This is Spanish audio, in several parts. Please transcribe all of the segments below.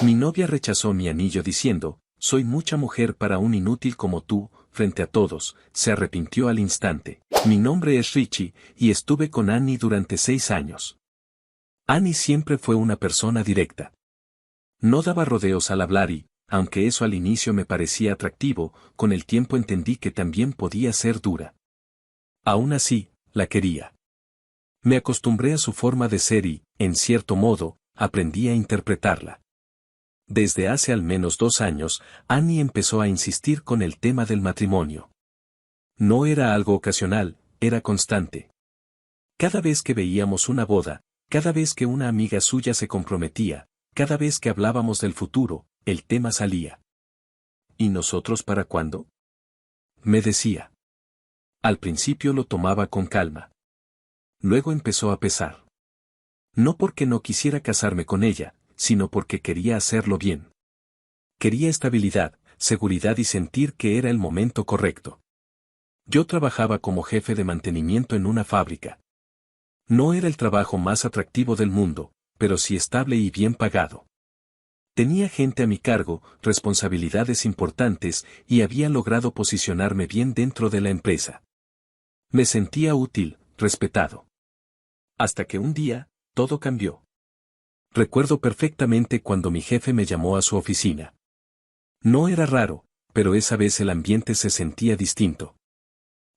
Mi novia rechazó mi anillo diciendo, soy mucha mujer para un inútil como tú, frente a todos, se arrepintió al instante. Mi nombre es Richie, y estuve con Annie durante 6 años. Annie siempre fue una persona directa. No daba rodeos al hablar y, aunque eso al inicio me parecía atractivo, con el tiempo entendí que también podía ser dura. Aún así, la quería. Me acostumbré a su forma de ser y, en cierto modo, aprendí a interpretarla. Desde hace al menos 2 años, Annie empezó a insistir con el tema del matrimonio. No era algo ocasional, era constante. Cada vez que veíamos una boda, cada vez que una amiga suya se comprometía, cada vez que hablábamos del futuro, el tema salía. ¿Y nosotros para cuándo? Me decía. Al principio lo tomaba con calma. Luego empezó a pesar. No porque no quisiera casarme con ella, sino porque quería hacerlo bien. Quería estabilidad, seguridad y sentir que era el momento correcto. Yo trabajaba como jefe de mantenimiento en una fábrica. No era el trabajo más atractivo del mundo, pero sí estable y bien pagado. Tenía gente a mi cargo, responsabilidades importantes, y había logrado posicionarme bien dentro de la empresa. Me sentía útil, respetado. Hasta que un día, todo cambió. Recuerdo perfectamente cuando mi jefe me llamó a su oficina. No era raro, pero esa vez el ambiente se sentía distinto.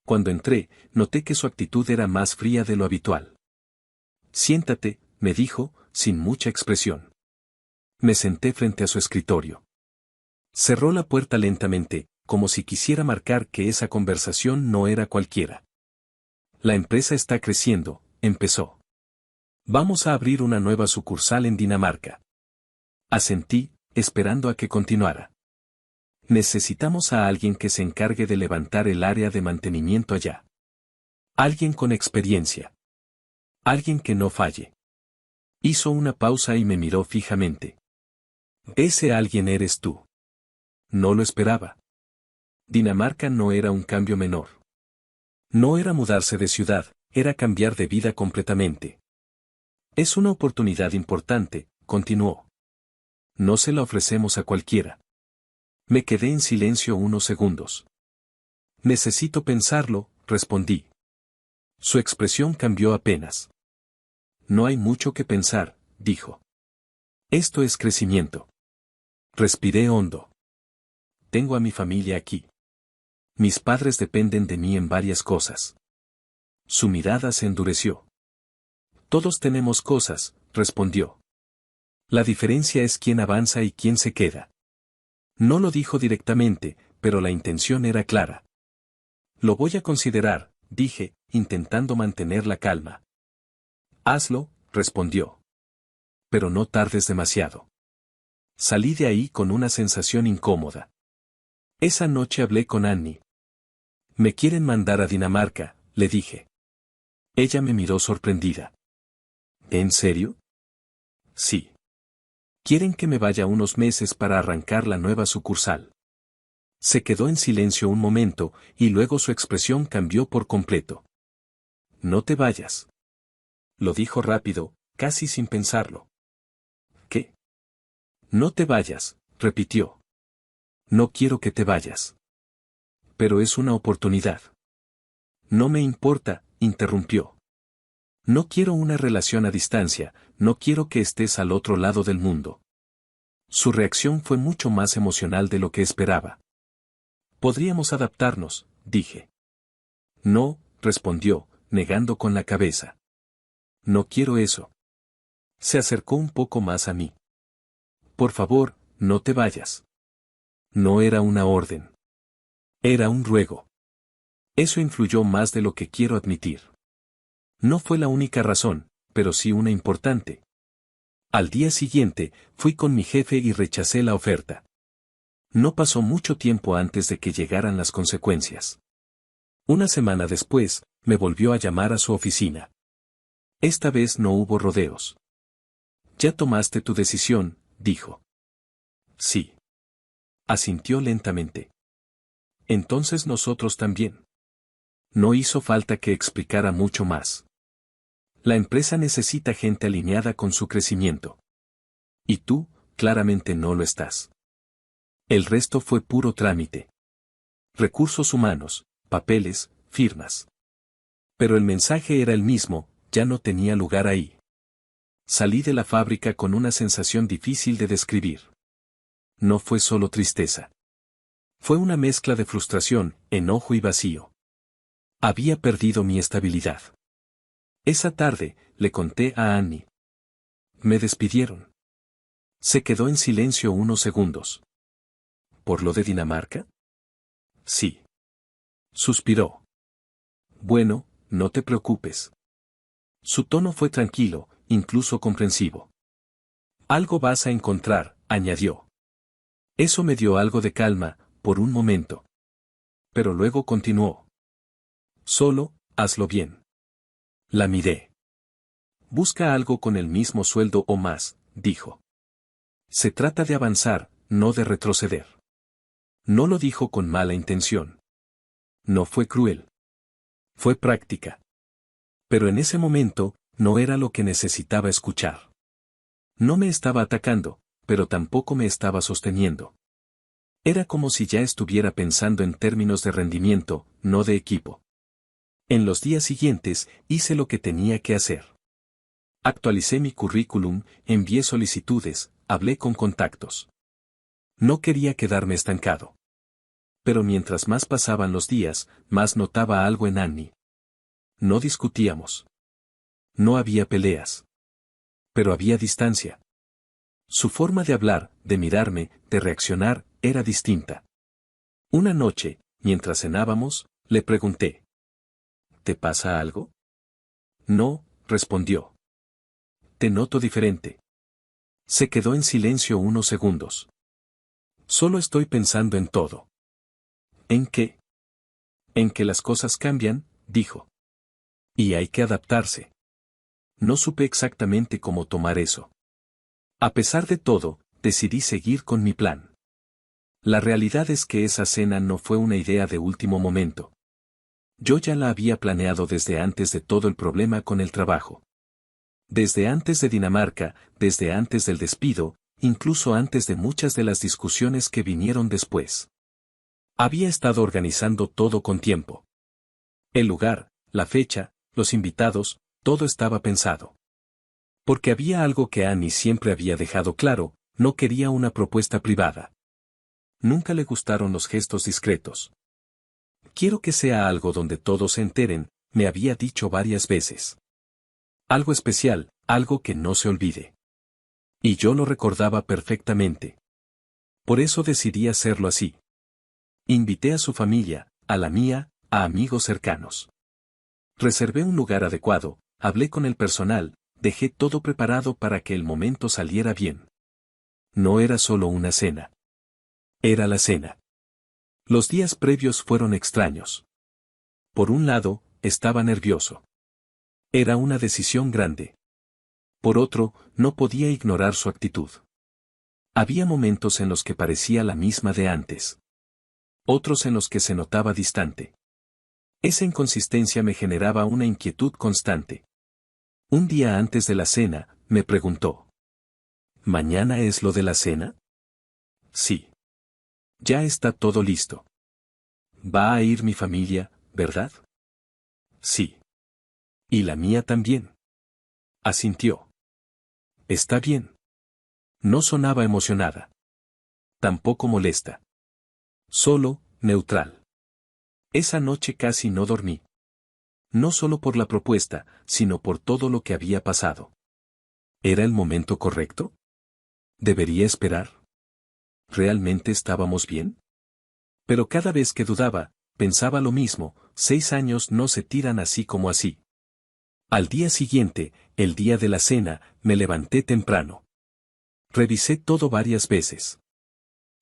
Cuando entré, noté que su actitud era más fría de lo habitual. Siéntate, me dijo, sin mucha expresión. Me senté frente a su escritorio. Cerró la puerta lentamente, como si quisiera marcar que esa conversación no era cualquiera. La empresa está creciendo, empezó. Vamos a abrir una nueva sucursal en Dinamarca. Asentí, esperando a que continuara. Necesitamos a alguien que se encargue de levantar el área de mantenimiento allá. Alguien con experiencia. Alguien que no falle. Hizo una pausa y me miró fijamente. Ese alguien eres tú. No lo esperaba. Dinamarca no era un cambio menor. No era mudarse de ciudad, era cambiar de vida completamente. Es una oportunidad importante, continuó. No se la ofrecemos a cualquiera. Me quedé en silencio unos segundos. Necesito pensarlo, respondí. Su expresión cambió apenas. No hay mucho que pensar, dijo. Esto es crecimiento. Respiré hondo. Tengo a mi familia aquí. Mis padres dependen de mí en varias cosas. Su mirada se endureció. Todos tenemos cosas, respondió. La diferencia es quién avanza y quién se queda. No lo dijo directamente, pero la intención era clara. Lo voy a considerar, dije, intentando mantener la calma. Hazlo, respondió. Pero no tardes demasiado. Salí de ahí con una sensación incómoda. Esa noche hablé con Annie. Me quieren mandar a Dinamarca, le dije. Ella me miró sorprendida. ¿En serio? Sí. Quieren que me vaya unos meses para arrancar la nueva sucursal. Se quedó en silencio un momento, y luego su expresión cambió por completo. No te vayas. Lo dijo rápido, casi sin pensarlo. ¿Qué? No te vayas, repitió. No quiero que te vayas. Pero es una oportunidad. No me importa, interrumpió. No quiero una relación a distancia, no quiero que estés al otro lado del mundo. Su reacción fue mucho más emocional de lo que esperaba. Podríamos adaptarnos, dije. No, respondió, negando con la cabeza. No quiero eso. Se acercó un poco más a mí. Por favor, no te vayas. No era una orden. Era un ruego. Eso influyó más de lo que quiero admitir. No fue la única razón, pero sí una importante. Al día siguiente, fui con mi jefe y rechacé la oferta. No pasó mucho tiempo antes de que llegaran las consecuencias. Una semana después, me volvió a llamar a su oficina. Esta vez no hubo rodeos. Ya tomaste tu decisión, dijo. Sí. Asintió lentamente. Entonces nosotros también. No hizo falta que explicara mucho más. La empresa necesita gente alineada con su crecimiento. Y tú, claramente no lo estás. El resto fue puro trámite. Recursos humanos, papeles, firmas. Pero el mensaje era el mismo, ya no tenía lugar ahí. Salí de la fábrica con una sensación difícil de describir. No fue solo tristeza. Fue una mezcla de frustración, enojo y vacío. Había perdido mi estabilidad. Esa tarde, le conté a Annie. Me despidieron. Se quedó en silencio unos segundos. ¿Por lo de Dinamarca? Sí. Suspiró. Bueno, no te preocupes. Su tono fue tranquilo, incluso comprensivo. Algo vas a encontrar, añadió. Eso me dio algo de calma, por un momento. Pero luego continuó. Solo, hazlo bien. La miré. Busca algo con el mismo sueldo o más, dijo. Se trata de avanzar, no de retroceder. No lo dijo con mala intención. No fue cruel. Fue práctica. Pero en ese momento, no era lo que necesitaba escuchar. No me estaba atacando, pero tampoco me estaba sosteniendo. Era como si ya estuviera pensando en términos de rendimiento, no de equipo. En los días siguientes, hice lo que tenía que hacer. Actualicé mi currículum, envié solicitudes, hablé con contactos. No quería quedarme estancado. Pero mientras más pasaban los días, más notaba algo en Annie. No discutíamos. No había peleas. Pero había distancia. Su forma de hablar, de mirarme, de reaccionar, era distinta. Una noche, mientras cenábamos, le pregunté. ¿Te pasa algo? No, respondió. Te noto diferente. Se quedó en silencio unos segundos. Solo estoy pensando en todo. ¿En qué? En que las cosas cambian, dijo. Y hay que adaptarse. No supe exactamente cómo tomar eso. A pesar de todo, decidí seguir con mi plan. La realidad es que esa cena no fue una idea de último momento. Yo ya la había planeado desde antes de todo el problema con el trabajo. Desde antes de Dinamarca, desde antes del despido, incluso antes de muchas de las discusiones que vinieron después. Había estado organizando todo con tiempo. El lugar, la fecha, los invitados, todo estaba pensado. Porque había algo que Annie siempre había dejado claro, no quería una propuesta privada. Nunca le gustaron los gestos discretos. Quiero que sea algo donde todos se enteren, me había dicho varias veces. Algo especial, algo que no se olvide. Y yo lo recordaba perfectamente. Por eso decidí hacerlo así. Invité a su familia, a la mía, a amigos cercanos. Reservé un lugar adecuado, hablé con el personal, dejé todo preparado para que el momento saliera bien. No era solo una cena. Era la cena. Los días previos fueron extraños. Por un lado, estaba nervioso. Era una decisión grande. Por otro, no podía ignorar su actitud. Había momentos en los que parecía la misma de antes. Otros en los que se notaba distante. Esa inconsistencia me generaba una inquietud constante. Un día antes de la cena, me preguntó. ¿Mañana es lo de la cena? Sí. Ya está todo listo. Va a ir mi familia, ¿verdad? Sí. Y la mía también. Asintió. Está bien. No sonaba emocionada. Tampoco molesta. Solo, neutral. Esa noche casi no dormí. No solo por la propuesta, sino por todo lo que había pasado. ¿Era el momento correcto? ¿Debería esperar? ¿Realmente estábamos bien? Pero cada vez que dudaba, pensaba lo mismo, 6 años no se tiran así como así. Al día siguiente, el día de la cena, me levanté temprano. Revisé todo varias veces.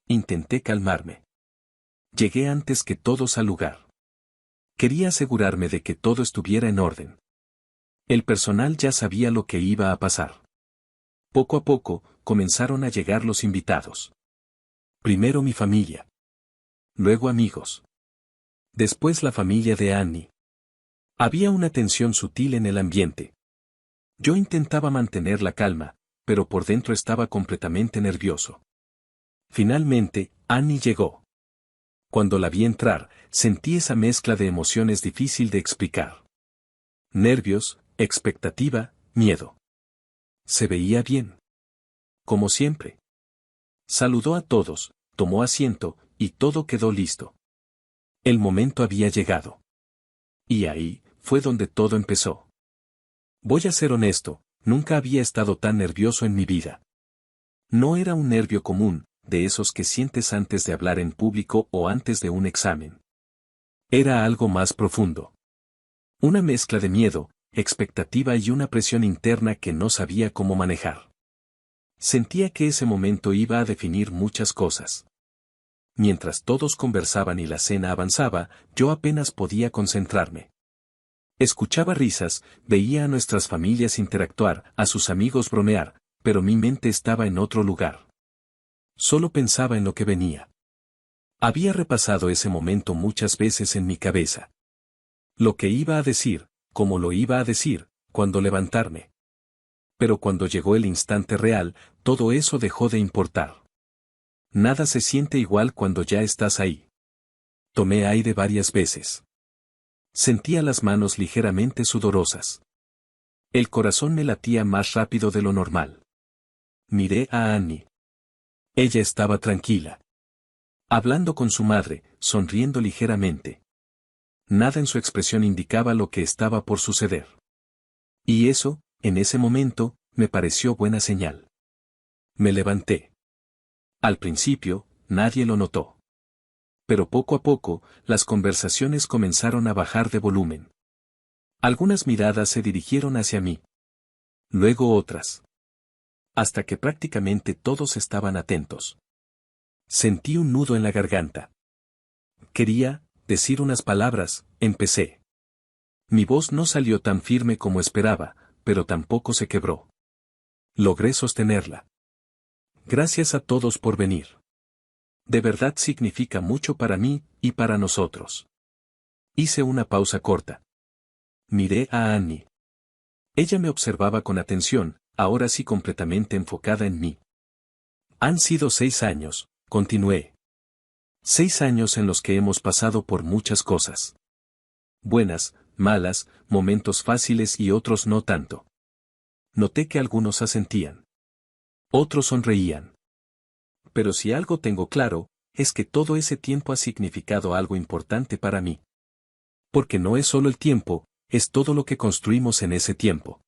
Intenté calmarme. Llegué antes que todos al lugar. Quería asegurarme de que todo estuviera en orden. El personal ya sabía lo que iba a pasar. Poco a poco, comenzaron a llegar los invitados. Primero mi familia. Luego amigos. Después la familia de Annie. Había una tensión sutil en el ambiente. Yo intentaba mantener la calma, pero por dentro estaba completamente nervioso. Finalmente, Annie llegó. Cuando la vi entrar, sentí esa mezcla de emociones difícil de explicar. Nervios, expectativa, miedo. Se veía bien. Como siempre. Saludó a todos, tomó asiento, y todo quedó listo. El momento había llegado. Y ahí, fue donde todo empezó. Voy a ser honesto, nunca había estado tan nervioso en mi vida. No era un nervio común, de esos que sientes antes de hablar en público o antes de un examen. Era algo más profundo. Una mezcla de miedo, expectativa y una presión interna que no sabía cómo manejar. Sentía que ese momento iba a definir muchas cosas. Mientras todos conversaban y la cena avanzaba, yo apenas podía concentrarme. Escuchaba risas, veía a nuestras familias interactuar, a sus amigos bromear, pero mi mente estaba en otro lugar. Solo pensaba en lo que venía. Había repasado ese momento muchas veces en mi cabeza. Lo que iba a decir, cómo lo iba a decir, cuándo levantarme. Pero cuando llegó el instante real, todo eso dejó de importar. Nada se siente igual cuando ya estás ahí. Tomé aire varias veces. Sentía las manos ligeramente sudorosas. El corazón me latía más rápido de lo normal. Miré a Annie. Ella estaba tranquila. Hablando con su madre, sonriendo ligeramente. Nada en su expresión indicaba lo que estaba por suceder. Y eso, en ese momento, me pareció buena señal. Me levanté. Al principio, nadie lo notó. Pero poco a poco, las conversaciones comenzaron a bajar de volumen. Algunas miradas se dirigieron hacia mí. Luego otras. Hasta que prácticamente todos estaban atentos. Sentí un nudo en la garganta. Quería decir unas palabras, empecé. Mi voz no salió tan firme como esperaba, pero tampoco se quebró. Logré sostenerla. Gracias a todos por venir. De verdad significa mucho para mí, y para nosotros. Hice una pausa corta. Miré a Annie. Ella me observaba con atención, ahora sí completamente enfocada en mí. Han sido 6 años, continué. 6 años en los que hemos pasado por muchas cosas. Buenas, malas, momentos fáciles y otros no tanto. Noté que algunos asentían. Otros sonreían. Pero si algo tengo claro, es que todo ese tiempo ha significado algo importante para mí. Porque no es solo el tiempo, es todo lo que construimos en ese tiempo.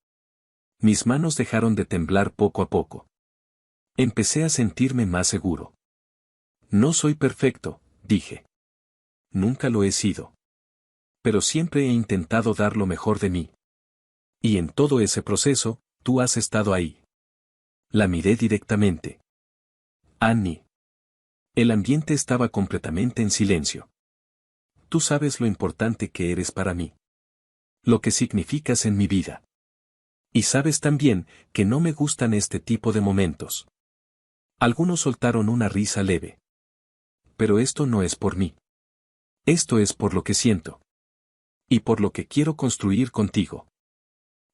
Mis manos dejaron de temblar poco a poco. Empecé a sentirme más seguro. No soy perfecto, dije. Nunca lo he sido. Pero siempre he intentado dar lo mejor de mí. Y en todo ese proceso, tú has estado ahí. La miré directamente. Annie. El ambiente estaba completamente en silencio. Tú sabes lo importante que eres para mí. Lo que significas en mi vida. Y sabes también que no me gustan este tipo de momentos. Algunos soltaron una risa leve. Pero esto no es por mí. Esto es por lo que siento. Y por lo que quiero construir contigo.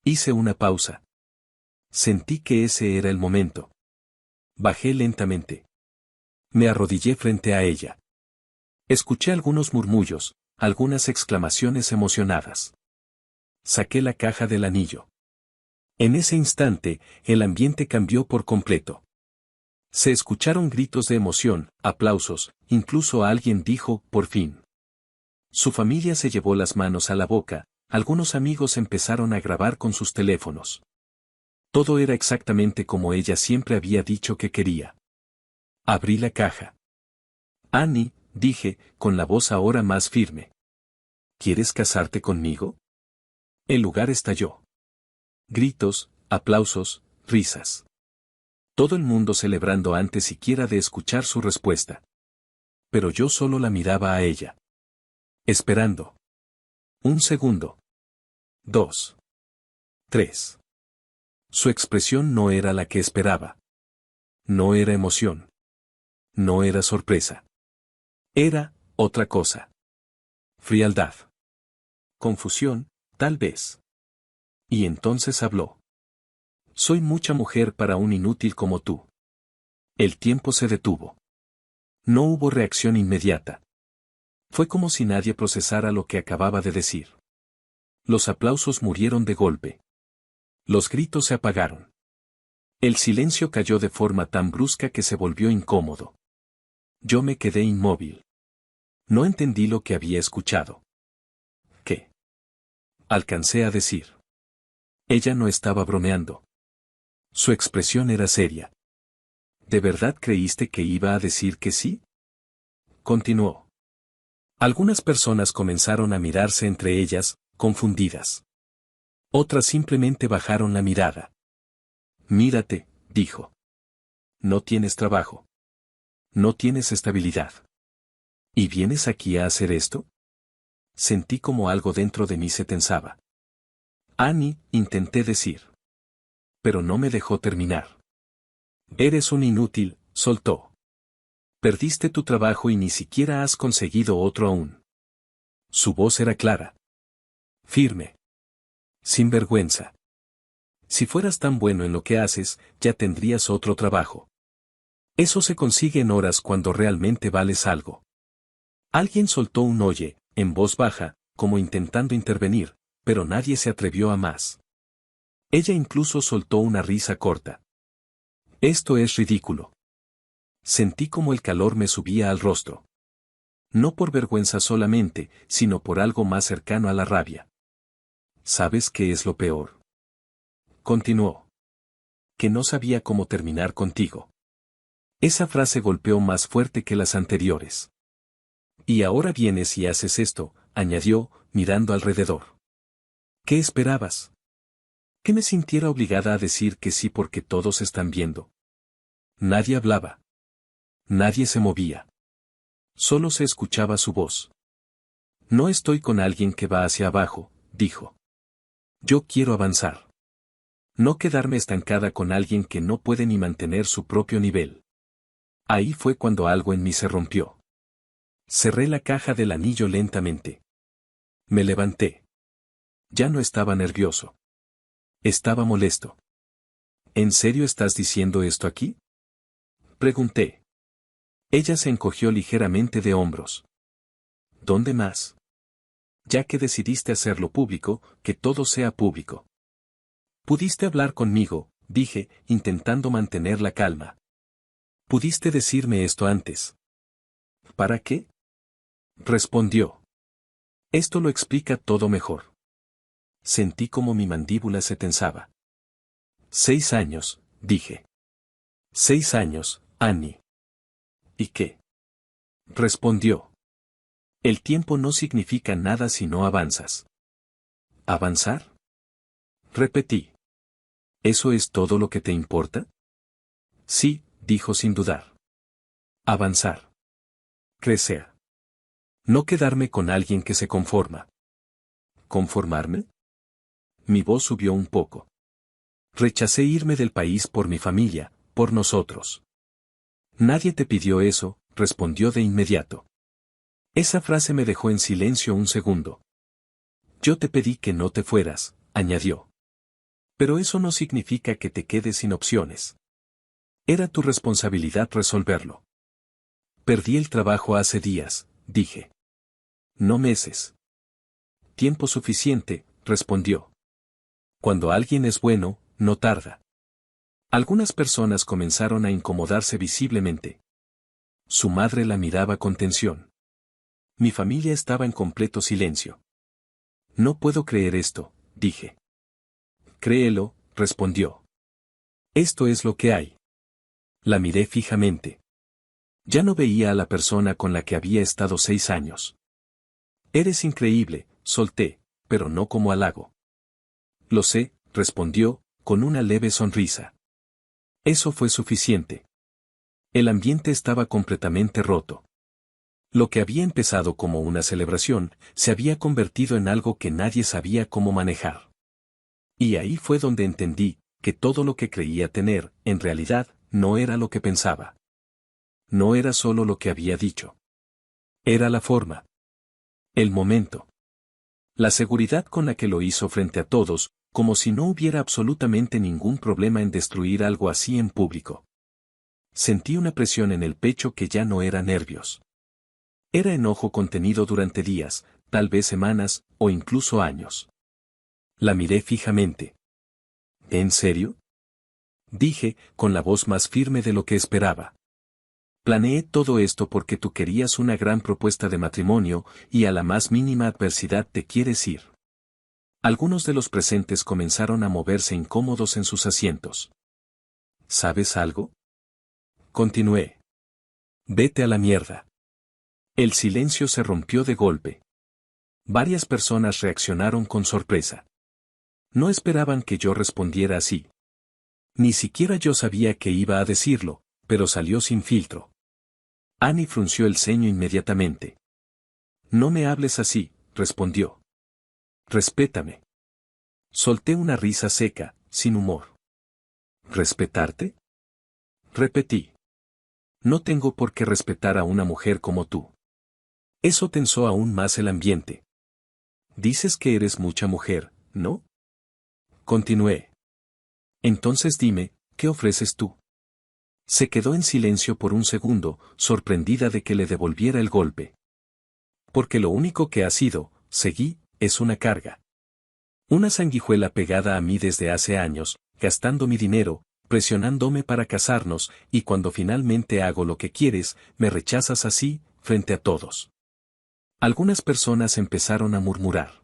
Hice una pausa. Sentí que ese era el momento. Bajé lentamente. Me arrodillé frente a ella. Escuché algunos murmullos, algunas exclamaciones emocionadas. Saqué la caja del anillo. En ese instante, el ambiente cambió por completo. Se escucharon gritos de emoción, aplausos, incluso alguien dijo, por fin. Su familia se llevó las manos a la boca, algunos amigos empezaron a grabar con sus teléfonos. Todo era exactamente como ella siempre había dicho que quería. Abrí la caja. Annie, dije, con la voz ahora más firme. ¿Quieres casarte conmigo? El lugar estalló. Gritos, aplausos, risas. Todo el mundo celebrando antes siquiera de escuchar su respuesta. Pero yo solo la miraba a ella. Esperando. 1 segundo. 2. 3. Su expresión no era la que esperaba. No era emoción. No era sorpresa. Era otra cosa. Frialdad. Confusión, tal vez. Y entonces habló. Soy mucha mujer para un inútil como tú. El tiempo se detuvo. No hubo reacción inmediata. Fue como si nadie procesara lo que acababa de decir. Los aplausos murieron de golpe. Los gritos se apagaron. El silencio cayó de forma tan brusca que se volvió incómodo. Yo me quedé inmóvil. No entendí lo que había escuchado. ¿Qué? Alcancé a decir. Ella no estaba bromeando. Su expresión era seria. ¿De verdad creíste que iba a decir que sí? Continuó. Algunas personas comenzaron a mirarse entre ellas, confundidas. Otras simplemente bajaron la mirada. Mírate, dijo. No tienes trabajo. No tienes estabilidad. ¿Y vienes aquí a hacer esto? Sentí como algo dentro de mí se tensaba. Annie, intenté decir. Pero no me dejó terminar. Eres un inútil, soltó. Perdiste tu trabajo y ni siquiera has conseguido otro aún. Su voz era clara. Firme. Sin vergüenza. Si fueras tan bueno en lo que haces, ya tendrías otro trabajo. Eso se consigue en horas cuando realmente vales algo. Alguien soltó un oye, en voz baja, como intentando intervenir, pero nadie se atrevió a más. Ella incluso soltó una risa corta. Esto es ridículo. Sentí como el calor me subía al rostro. No por vergüenza solamente, sino por algo más cercano a la rabia. ¿Sabes qué es lo peor? Continuó. Que no sabía cómo terminar contigo. Esa frase golpeó más fuerte que las anteriores. Y ahora vienes y haces esto, añadió, mirando alrededor. ¿Qué esperabas? ¿Que me sintiera obligada a decir que sí porque todos están viendo? Nadie hablaba. Nadie se movía. Solo se escuchaba su voz. No estoy con alguien que va hacia abajo, dijo. Yo quiero avanzar. No quedarme estancada con alguien que no puede ni mantener su propio nivel. Ahí fue cuando algo en mí se rompió. Cerré la caja del anillo lentamente. Me levanté. Ya no estaba nervioso. Estaba molesto. ¿En serio estás diciendo esto aquí? Pregunté. Ella se encogió ligeramente de hombros. ¿Dónde más? Ya que decidiste hacerlo público, que todo sea público. Pudiste hablar conmigo, dije, intentando mantener la calma. Pudiste decirme esto antes. ¿Para qué? Respondió. Esto lo explica todo mejor. Sentí como mi mandíbula se tensaba. 6 años, dije. 6 años, Annie. ¿Y qué? Respondió. El tiempo no significa nada si no avanzas. ¿Avanzar? Repetí. ¿Eso es todo lo que te importa? Sí, dijo sin dudar. Avanzar. Crecer. No quedarme con alguien que se conforma. ¿Conformarme? Mi voz subió un poco. Rechacé irme del país por mi familia, por nosotros. Nadie te pidió eso, respondió de inmediato. Esa frase me dejó en silencio un segundo. Yo te pedí que no te fueras, añadió. Pero eso no significa que te quedes sin opciones. Era tu responsabilidad resolverlo. Perdí el trabajo hace días, dije. No meses. Tiempo suficiente, respondió. Cuando alguien es bueno, no tarda. Algunas personas comenzaron a incomodarse visiblemente. Su madre la miraba con tensión. Mi familia estaba en completo silencio. No puedo creer esto, dije. Créelo, respondió. Esto es lo que hay. La miré fijamente. Ya no veía a la persona con la que había estado 6 años. Eres increíble, solté, pero no como halago. Lo sé, respondió, con una leve sonrisa. Eso fue suficiente. El ambiente estaba completamente roto. Lo que había empezado como una celebración, se había convertido en algo que nadie sabía cómo manejar. Y ahí fue donde entendí, que todo lo que creía tener, en realidad, no era lo que pensaba. No era solo lo que había dicho. Era la forma. El momento. La seguridad con la que lo hizo frente a todos, como si no hubiera absolutamente ningún problema en destruir algo así en público. Sentí una presión en el pecho que ya no era nervios. Era enojo contenido durante días, tal vez semanas, o incluso años. La miré fijamente. ¿En serio? Dije, con la voz más firme de lo que esperaba. Planeé todo esto porque tú querías una gran propuesta de matrimonio, y a la más mínima adversidad te quieres ir. Algunos de los presentes comenzaron a moverse incómodos en sus asientos. ¿Sabes algo? Continué. Vete a la mierda. El silencio se rompió de golpe. Varias personas reaccionaron con sorpresa. No esperaban que yo respondiera así. Ni siquiera yo sabía que iba a decirlo, pero salió sin filtro. Annie frunció el ceño inmediatamente. No me hables así, respondió. Respétame. Solté una risa seca, sin humor. ¿Respetarte? Repetí. No tengo por qué respetar a una mujer como tú. Eso tensó aún más el ambiente. Dices que eres mucha mujer, ¿no? Continué. Entonces dime, ¿qué ofreces tú? Se quedó en silencio por un segundo, sorprendida de que le devolviera el golpe. Porque lo único que ha sido, seguí, es una carga. Una sanguijuela pegada a mí desde hace años, gastando mi dinero, presionándome para casarnos, y cuando finalmente hago lo que quieres, me rechazas así, frente a todos. Algunas personas empezaron a murmurar.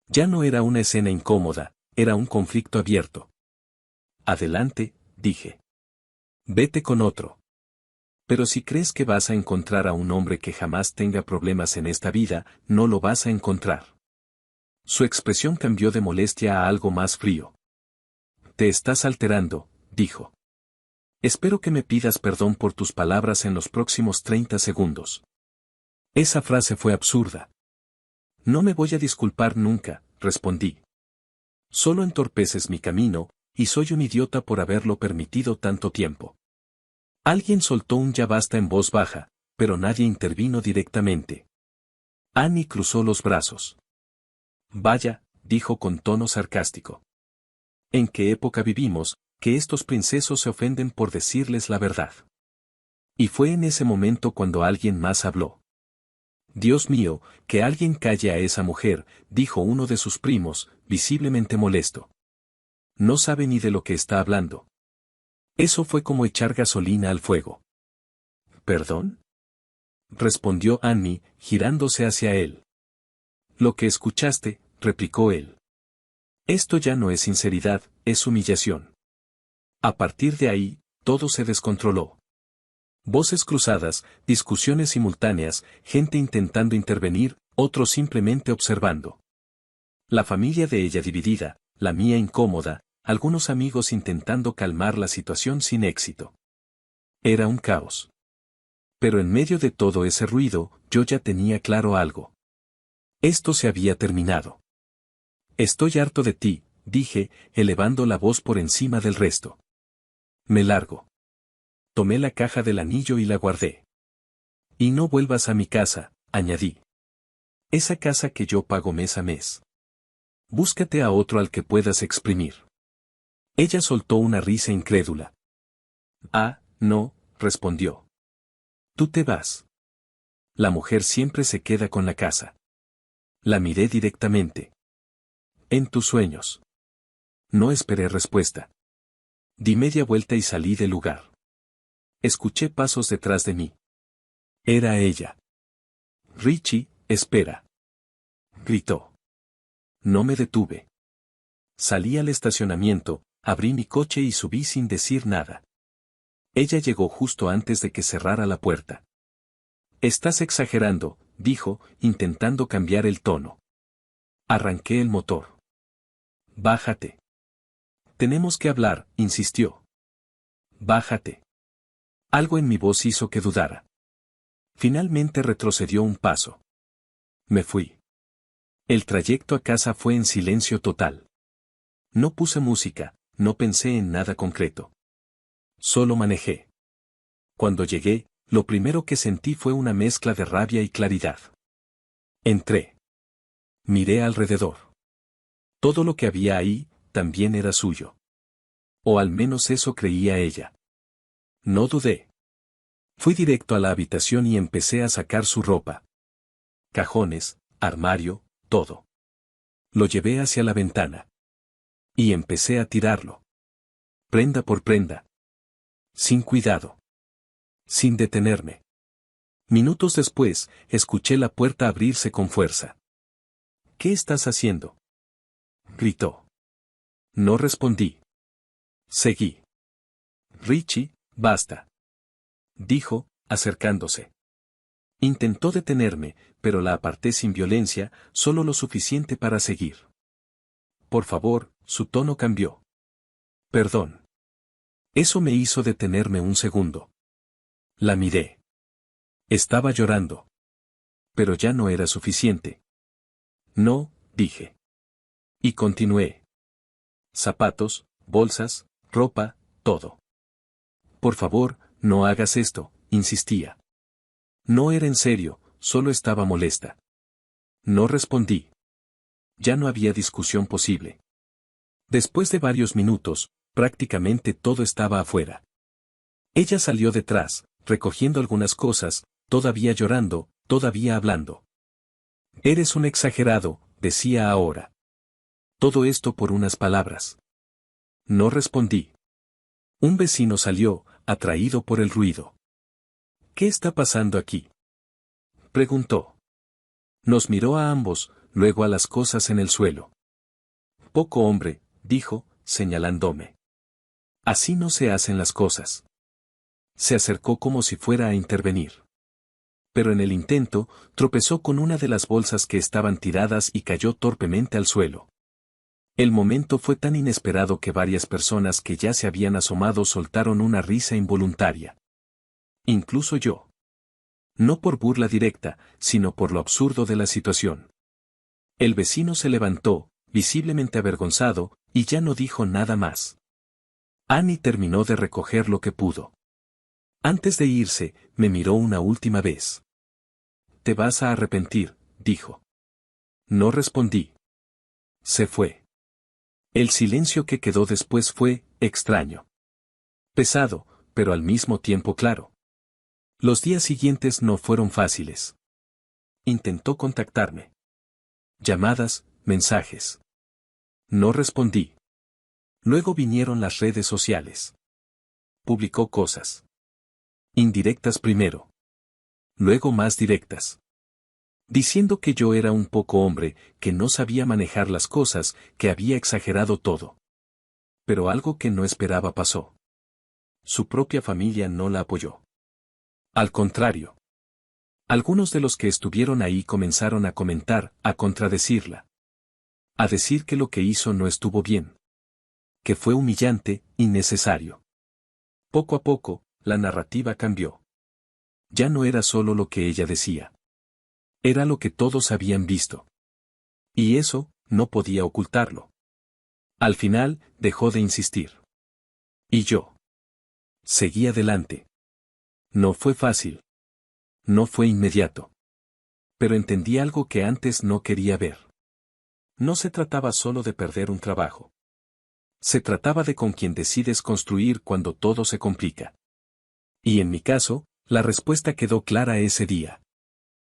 Ya no era una escena incómoda, era un conflicto abierto. Adelante, dije. Vete con otro. Pero si crees que vas a encontrar a un hombre que jamás tenga problemas en esta vida, no lo vas a encontrar. Su expresión cambió de molestia a algo más frío. Te estás alterando, dijo. Espero que me pidas perdón por tus palabras en los próximos 30 segundos. Esa frase fue absurda. No me voy a disculpar nunca, respondí. Solo entorpeces mi camino, y soy un idiota por haberlo permitido tanto tiempo. Alguien soltó un ya basta en voz baja, pero nadie intervino directamente. Annie cruzó los brazos. Vaya, dijo con tono sarcástico. ¿En qué época vivimos, que estos princesos se ofenden por decirles la verdad? Y fue en ese momento cuando alguien más habló. Dios mío, que alguien calle a esa mujer, dijo uno de sus primos, visiblemente molesto. No sabe ni de lo que está hablando. Eso fue como echar gasolina al fuego. ¿Perdón? Respondió Annie, girándose hacia él. Lo que escuchaste, replicó él. Esto ya no es sinceridad, es humillación. A partir de ahí, todo se descontroló. Voces cruzadas, discusiones simultáneas, gente intentando intervenir, otros simplemente observando. La familia de ella dividida, la mía incómoda, algunos amigos intentando calmar la situación sin éxito. Era un caos. Pero en medio de todo ese ruido, yo ya tenía claro algo. Esto se había terminado. Estoy harto de ti, dije, elevando la voz por encima del resto. Me largo. Tomé la caja del anillo y la guardé. Y no vuelvas a mi casa, añadí. Esa casa que yo pago mes a mes. Búscate a otro al que puedas exprimir. Ella soltó una risa incrédula. Ah, no, respondió. Tú te vas. La mujer siempre se queda con la casa. La miré directamente. En tus sueños. No esperé respuesta. Di media vuelta y salí del lugar. Escuché pasos detrás de mí. Era ella. Richie, espera. Gritó. No me detuve. Salí al estacionamiento, abrí mi coche y subí sin decir nada. Ella llegó justo antes de que cerrara la puerta. Estás exagerando, dijo, intentando cambiar el tono. Arranqué el motor. Bájate. Tenemos que hablar, insistió. Bájate. Algo en mi voz hizo que dudara. Finalmente retrocedió un paso. Me fui. El trayecto a casa fue en silencio total. No puse música, no pensé en nada concreto. Solo manejé. Cuando llegué, lo primero que sentí fue una mezcla de rabia y claridad. Entré. Miré alrededor. Todo lo que había ahí, también era suyo. O al menos eso creía ella. No dudé. Fui directo a la habitación y empecé a sacar su ropa. Cajones, armario, todo. Lo llevé hacia la ventana. Y empecé a tirarlo. Prenda por prenda. Sin cuidado. Sin detenerme. Minutos después, escuché la puerta abrirse con fuerza. ¿Qué estás haciendo?, gritó. No respondí. Seguí. Richie, basta, dijo, acercándose. Intentó detenerme, pero la aparté sin violencia, solo lo suficiente para seguir. Por favor, su tono cambió. Perdón. Eso me hizo detenerme un segundo. La miré. Estaba llorando. Pero ya no era suficiente. No, dije. Y continué. Zapatos, bolsas, ropa, todo. Por favor, no hagas esto, insistía. No era en serio, solo estaba molesta. No respondí. Ya no había discusión posible. Después de varios minutos, prácticamente todo estaba afuera. Ella salió detrás, recogiendo algunas cosas, todavía llorando, todavía hablando. Eres un exagerado, decía ahora. Todo esto por unas palabras. No respondí. Un vecino salió, atraído por el ruido. ¿Qué está pasando aquí?, preguntó. Nos miró a ambos, luego a las cosas en el suelo. Poco hombre, dijo, señalándome. Así no se hacen las cosas. Se acercó como si fuera a intervenir. Pero en el intento, tropezó con una de las bolsas que estaban tiradas y cayó torpemente al suelo. El momento fue tan inesperado que varias personas que ya se habían asomado soltaron una risa involuntaria. Incluso yo. No por burla directa, sino por lo absurdo de la situación. El vecino se levantó, visiblemente avergonzado, y ya no dijo nada más. Annie terminó de recoger lo que pudo. Antes de irse, me miró una última vez. Te vas a arrepentir, dijo. No respondí. Se fue. El silencio que quedó después fue extraño. Pesado, pero al mismo tiempo claro. Los días siguientes no fueron fáciles. Intentó contactarme. Llamadas, mensajes. No respondí. Luego vinieron las redes sociales. Publicó cosas. Indirectas primero. Luego más directas. Diciendo que yo era un poco hombre, que no sabía manejar las cosas, que había exagerado todo. Pero algo que no esperaba pasó. Su propia familia no la apoyó. Al contrario. Algunos de los que estuvieron ahí comenzaron a comentar, a contradecirla. A decir que lo que hizo no estuvo bien. Que fue humillante, innecesario. Poco a poco, la narrativa cambió. Ya no era solo lo que ella decía. Era lo que todos habían visto. Y eso, no podía ocultarlo. Al final, dejó de insistir. Y yo. Seguí adelante. No fue fácil. No fue inmediato. Pero entendí algo que antes no quería ver. No se trataba solo de perder un trabajo. Se trataba de con quien decides construir cuando todo se complica. Y en mi caso, la respuesta quedó clara ese día.